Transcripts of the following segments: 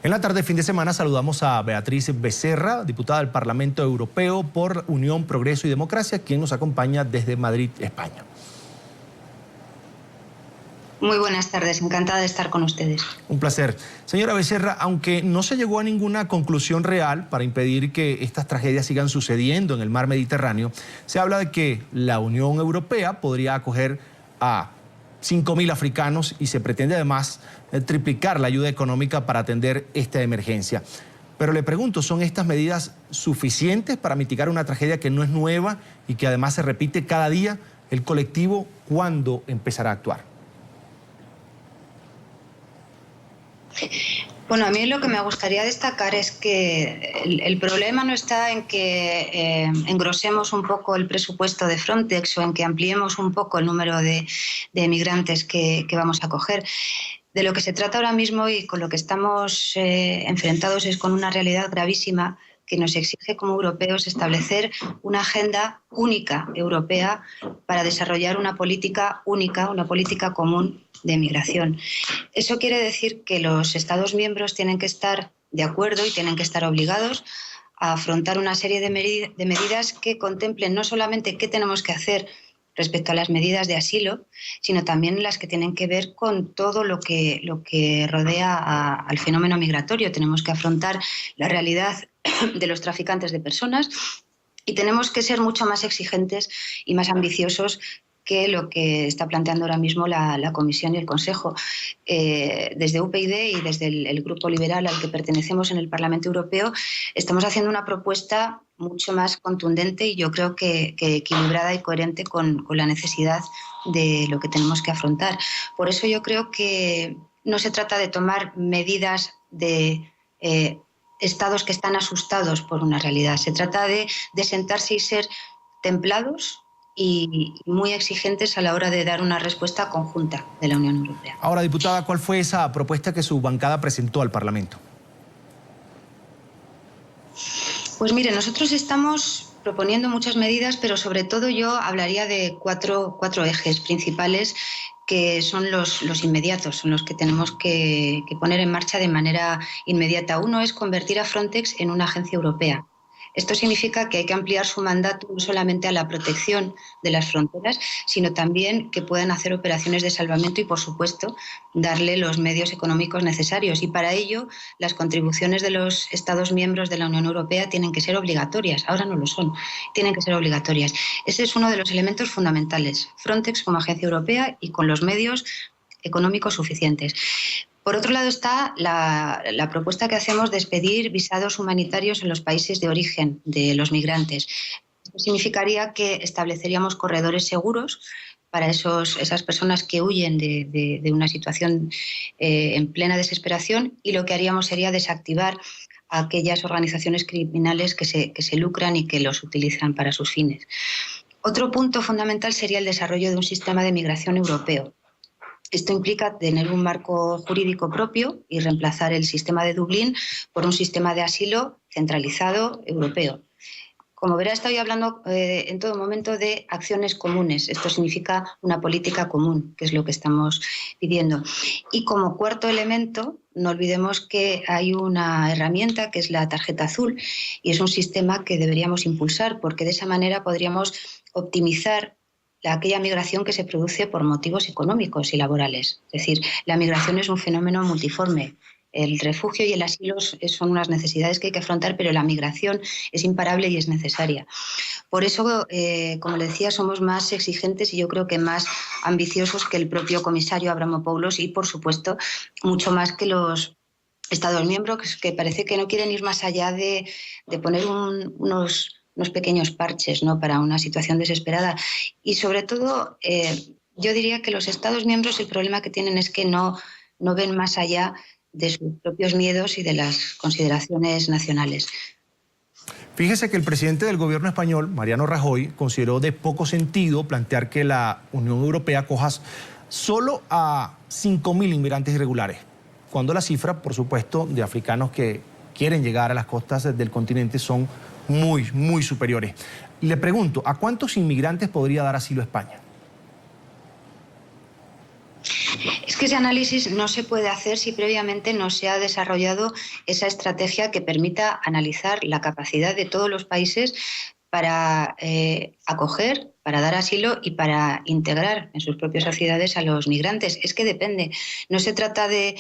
En la tarde, fin de semana, saludamos a Beatriz Becerra, diputada del Parlamento Europeo por Unión, Progreso y Democracia, quien nos acompaña desde Madrid, España. Muy buenas tardes, encantada de estar con ustedes. Un placer. Señora Becerra, aunque no se llegó a ninguna conclusión real para impedir que estas tragedias sigan sucediendo en el mar Mediterráneo, se habla de que la Unión Europea podría acoger a 5.000 africanos y se pretende además triplicar la ayuda económica para atender esta emergencia. Pero le pregunto, ¿son estas medidas suficientes para mitigar una tragedia que no es nueva y que además se repite cada día? ¿El colectivo cuándo empezará a actuar? Bueno, a mí lo que me gustaría destacar es que el problema no está en que engrosemos un poco el presupuesto de Frontex o en que ampliemos un poco el número de migrantes que vamos a acoger. De lo que se trata ahora mismo y con lo que estamos enfrentados es con una realidad gravísima que nos exige como europeos establecer una agenda única europea para desarrollar una política única, una política común de migración. Eso quiere decir que los Estados miembros tienen que estar de acuerdo y tienen que estar obligados a afrontar una serie de medidas que contemplen no solamente qué tenemos que hacer respecto a las medidas de asilo, sino también las que tienen que ver con todo lo que rodea al fenómeno migratorio. Tenemos que afrontar la realidad de los traficantes de personas y tenemos que ser mucho más exigentes y más ambiciosos que lo que está planteando ahora mismo la Comisión y el Consejo. Desde UPyD y desde el Grupo Liberal al que pertenecemos en el Parlamento Europeo estamos haciendo una propuesta mucho más contundente y yo creo que equilibrada y coherente con la necesidad de lo que tenemos que afrontar. Por eso yo creo que no se trata de tomar medidas de estados que están asustados por una realidad. Se trata de sentarse y ser templados y muy exigentes a la hora de dar una respuesta conjunta de la Unión Europea. Ahora, diputada, ¿cuál fue esa propuesta que su bancada presentó al Parlamento? Pues mire, nosotros estamos proponiendo muchas medidas, pero sobre todo yo hablaría de cuatro ejes principales que son los inmediatos, son los que tenemos que poner en marcha de manera inmediata. Uno es convertir a Frontex en una agencia europea. Esto significa que hay que ampliar su mandato no solamente a la protección de las fronteras, sino también que puedan hacer operaciones de salvamento y, por supuesto, darle los medios económicos necesarios. Y para ello, las contribuciones de los Estados miembros de la Unión Europea tienen que ser obligatorias. Ahora no lo son, tienen que ser obligatorias. Ese es uno de los elementos fundamentales. Frontex como agencia europea y con los medios económicos suficientes. Por otro lado está la propuesta que hacemos de expedir visados humanitarios en los países de origen de los migrantes. Esto significaría que estableceríamos corredores seguros para esas personas que huyen de una situación en plena desesperación y lo que haríamos sería desactivar a aquellas organizaciones criminales que se lucran y que los utilizan para sus fines. Otro punto fundamental sería el desarrollo de un sistema de migración europeo. Esto implica tener un marco jurídico propio y reemplazar el sistema de Dublín por un sistema de asilo centralizado europeo. Como verá, estoy hablando en todo momento de acciones comunes. Esto significa una política común, que es lo que estamos pidiendo. Y como cuarto elemento, no olvidemos que hay una herramienta que es la tarjeta azul y es un sistema que deberíamos impulsar porque de esa manera podríamos optimizar aquella migración que se produce por motivos económicos y laborales. Es decir, la migración es un fenómeno multiforme. El refugio y el asilo son unas necesidades que hay que afrontar, pero la migración es imparable y es necesaria. Por eso, como le decía, somos más exigentes y yo creo que más ambiciosos que el propio comisario Avramopoulos y, por supuesto, mucho más que los Estados miembros que parece que no quieren ir más allá de poner unos pequeños parches, ¿no?, para una situación desesperada. Y sobre todo, yo diría que los Estados miembros el problema que tienen es que no ven más allá de sus propios miedos y de las consideraciones nacionales. Fíjese que el presidente del gobierno español, Mariano Rajoy, consideró de poco sentido plantear que la Unión Europea acoja solo a 5.000 inmigrantes irregulares, cuando la cifra, por supuesto, de africanos que quieren llegar a las costas del continente son muy, muy superiores. Le pregunto, ¿a cuántos inmigrantes podría dar asilo España? Es que ese análisis no se puede hacer si previamente no se ha desarrollado esa estrategia que permita analizar la capacidad de todos los países para acoger, para dar asilo y para integrar en sus propias sociedades a los migrantes. Es que depende. No se trata de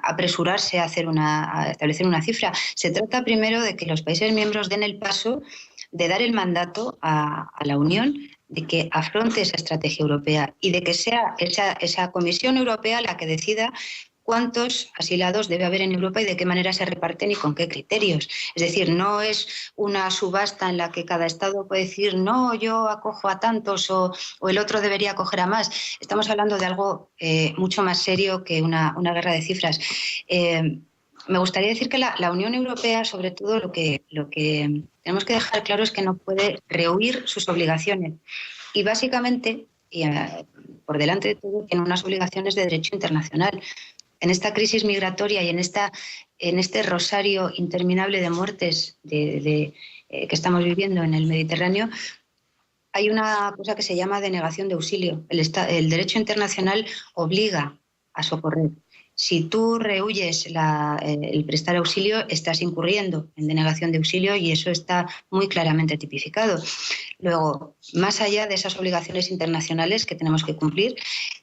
apresurarse a establecer una cifra. Se trata primero de que los países miembros den el paso de dar el mandato a la Unión de que afronte esa estrategia europea y de que sea esa Comisión Europea la que decida cuántos asilados debe haber en Europa y de qué manera se reparten y con qué criterios. Es decir, no es una subasta en la que cada Estado puede decir no, yo acojo a tantos o el otro debería acoger a más. Estamos hablando de algo mucho más serio que una guerra de cifras. Me gustaría decir que la Unión Europea, sobre todo, lo que tenemos que dejar claro es que no puede rehuir sus obligaciones. Y básicamente, por delante de todo, tiene unas obligaciones de derecho internacional. En esta crisis migratoria y en este rosario interminable de muertes que estamos viviendo en el Mediterráneo, hay una cosa que se llama denegación de auxilio. El derecho internacional obliga a socorrer. Si tú rehuyes el prestar auxilio, estás incurriendo en denegación de auxilio y eso está muy claramente tipificado. Luego, más allá de esas obligaciones internacionales que tenemos que cumplir,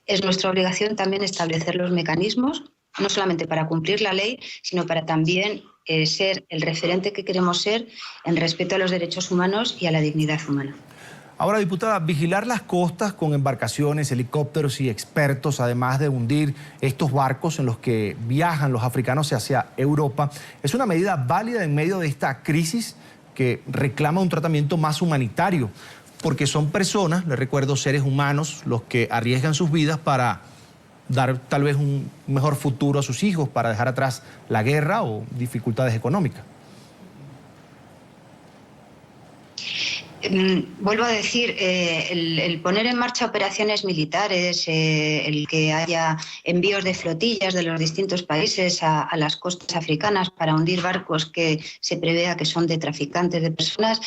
es nuestra obligación también establecer los mecanismos, no solamente para cumplir la ley, sino para también ser el referente que queremos ser en respeto a los derechos humanos y a la dignidad humana. Ahora, diputada, vigilar las costas con embarcaciones, helicópteros y expertos, además de hundir estos barcos en los que viajan los africanos hacia Europa, es una medida válida en medio de esta crisis que reclama un tratamiento más humanitario, porque son personas, les recuerdo, seres humanos, los que arriesgan sus vidas para dar tal vez un mejor futuro a sus hijos, para dejar atrás la guerra o dificultades económicas. Vuelvo a decir, el poner en marcha operaciones militares, el que haya envíos de flotillas de los distintos países a las costas africanas para hundir barcos que se prevea que son de traficantes de personas,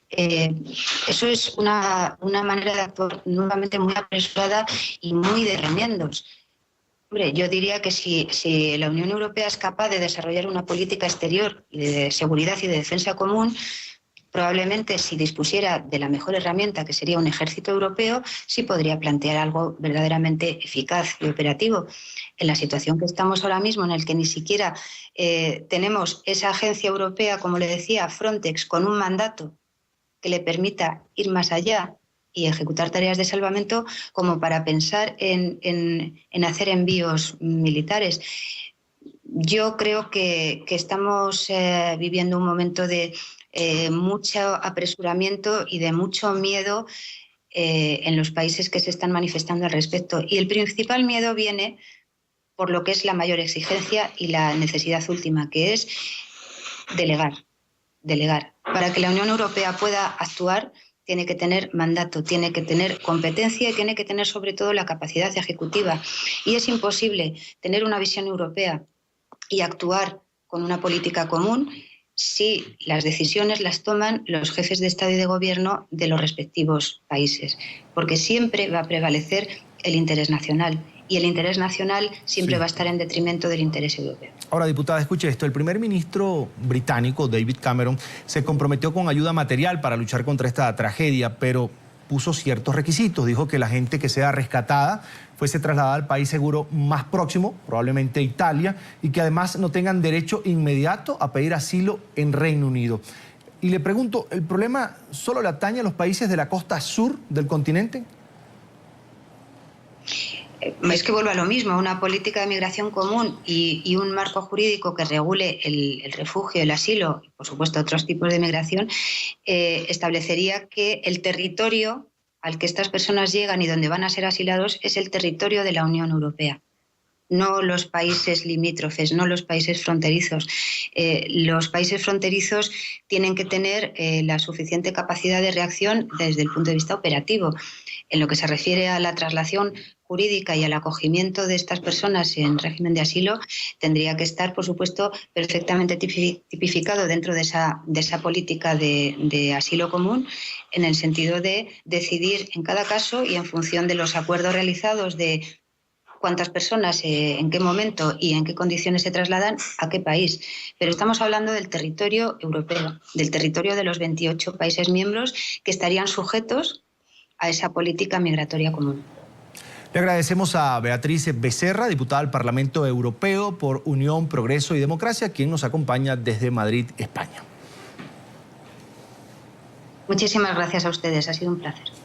eso es una manera de actuar nuevamente muy apresurada y muy de remiendos. Hombre, yo diría que si la Unión Europea es capaz de desarrollar una política exterior de seguridad y de defensa común, probablemente si dispusiera de la mejor herramienta, que sería un ejército europeo, sí podría plantear algo verdaderamente eficaz y operativo. En la situación que estamos ahora mismo, en el que ni siquiera tenemos esa agencia europea, como le decía, Frontex, con un mandato que le permita ir más allá y ejecutar tareas de salvamento, como para pensar en hacer envíos militares. Yo creo que estamos viviendo un momento de mucho apresuramiento y de mucho miedo en los países que se están manifestando al respecto. Y el principal miedo viene por lo que es la mayor exigencia y la necesidad última, que es delegar. Para que la Unión Europea pueda actuar, tiene que tener mandato, tiene que tener competencia y tiene que tener sobre todo la capacidad ejecutiva. Y es imposible tener una visión europea y actuar con una política común si las decisiones las toman los jefes de Estado y de Gobierno de los respectivos países, porque siempre va a prevalecer el interés nacional y el interés nacional siempre va a estar en detrimento del interés europeo. Ahora, diputada, escuche esto. El primer ministro británico, David Cameron, se comprometió con ayuda material para luchar contra esta tragedia, pero puso ciertos requisitos. Dijo que la gente que sea rescatada fuese trasladada al país seguro más próximo, probablemente Italia, y que además no tengan derecho inmediato a pedir asilo en Reino Unido. Y le pregunto, ¿el problema solo le atañe a los países de la costa sur del continente? Es que vuelve a lo mismo, una política de migración común y un marco jurídico que regule el refugio, el asilo y, por supuesto, otros tipos de migración, establecería que el territorio al que estas personas llegan y donde van a ser asilados es el territorio de la Unión Europea, no los países limítrofes, no los países fronterizos. Los países fronterizos tienen que tener la suficiente capacidad de reacción desde el punto de vista operativo. En lo que se refiere a la traslación jurídica y al acogimiento de estas personas en régimen de asilo, tendría que estar, por supuesto, perfectamente tipificado dentro de esa política de asilo común, en el sentido de decidir en cada caso y en función de los acuerdos realizados de cuántas personas, en qué momento y en qué condiciones se trasladan a qué país. Pero estamos hablando del territorio europeo, del territorio de los 28 países miembros que estarían sujetos a esa política migratoria común. Le agradecemos a Beatriz Becerra, diputada al Parlamento Europeo por Unión, Progreso y Democracia, quien nos acompaña desde Madrid, España. Muchísimas gracias a ustedes, ha sido un placer.